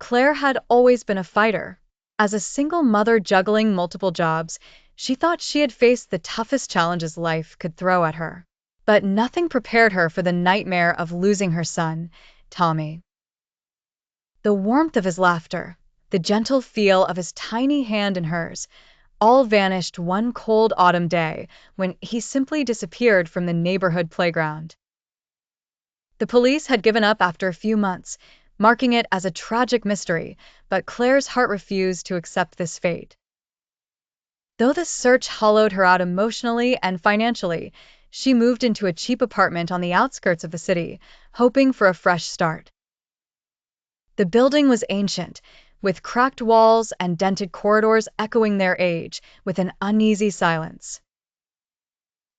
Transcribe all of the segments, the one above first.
Claire had always been a fighter. As a single mother juggling multiple jobs, she thought she had faced the toughest challenges life could throw at her. But nothing prepared her for the nightmare of losing her son, Tommy. The warmth of his laughter, the gentle feel of his tiny hand in hers, all vanished one cold autumn day when he simply disappeared from the neighborhood playground. The police had given up after a few months, marking it as a tragic mystery, but Claire's heart refused to accept this fate. Though the search hollowed her out emotionally and financially, she moved into a cheap apartment on the outskirts of the city, hoping for a fresh start. The building was ancient, with cracked walls and dented corridors echoing their age with an uneasy silence.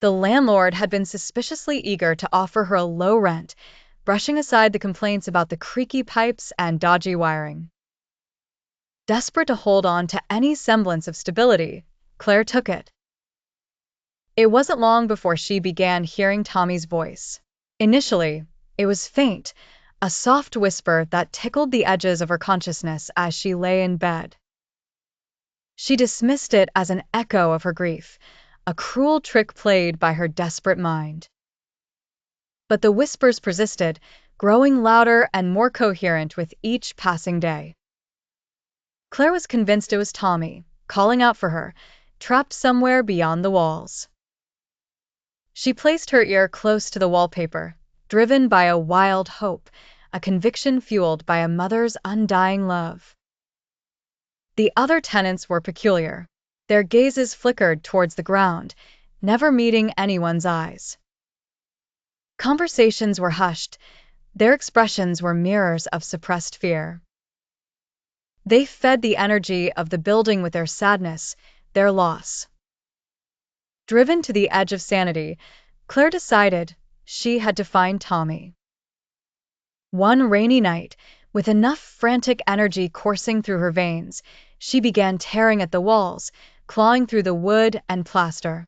The landlord had been suspiciously eager to offer her a low rent, brushing aside the complaints about the creaky pipes and dodgy wiring. Desperate to hold on to any semblance of stability, Claire took it. It wasn't long before she began hearing Tommy's voice. Initially, it was faint, a soft whisper that tickled the edges of her consciousness as she lay in bed. She dismissed it as an echo of her grief, a cruel trick played by her desperate mind. But the whispers persisted, growing louder and more coherent with each passing day. Claire was convinced it was Tommy, calling out for her, trapped somewhere beyond the walls. She placed her ear close to the wallpaper, driven by a wild hope, a conviction fueled by a mother's undying love. The other tenants were peculiar. Their gazes flickered towards the ground, never meeting anyone's eyes. Conversations were hushed, their expressions were mirrors of suppressed fear. They fed the energy of the building with their sadness, their loss. Driven to the edge of sanity, Claire decided she had to find Tommy. One rainy night, with enough frantic energy coursing through her veins, she began tearing at the walls, clawing through the wood and plaster.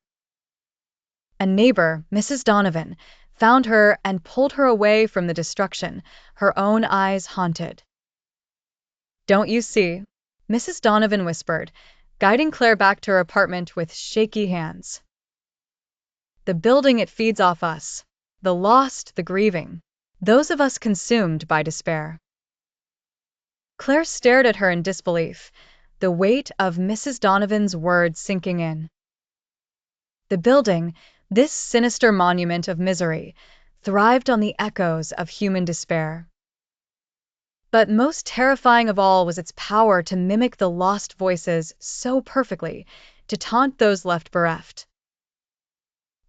A neighbor, Mrs. Donovan, found her and pulled her away from the destruction, her own eyes haunted. "Don't you see?" Mrs. Donovan whispered, guiding Claire back to her apartment with shaky hands. "The building it feeds off us, the lost, the grieving, those of us consumed by despair." Claire stared at her in disbelief, the weight of Mrs. Donovan's words sinking in. The building, this sinister monument of misery, thrived on the echoes of human despair. But most terrifying of all was its power to mimic the lost voices so perfectly, to taunt those left bereft.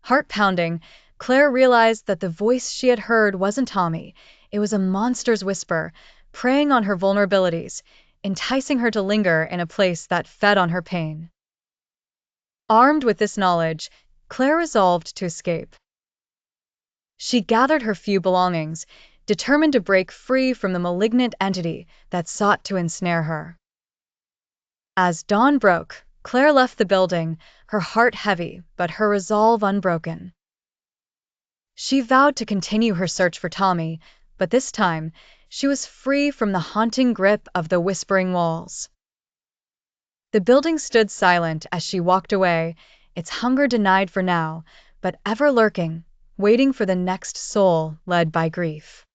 Heart-pounding, Claire realized that the voice she had heard wasn't Tommy. It was a monster's whisper, preying on her vulnerabilities, enticing her to linger in a place that fed on her pain. Armed with this knowledge, Claire resolved to escape. She gathered her few belongings, determined to break free from the malignant entity that sought to ensnare her. As dawn broke, Claire left the building, her heart heavy but her resolve unbroken. She vowed to continue her search for Tommy, but this time, she was free from the haunting grip of the whispering walls. The building stood silent as she walked away, its hunger denied for now, but ever lurking, waiting for the next soul led by grief.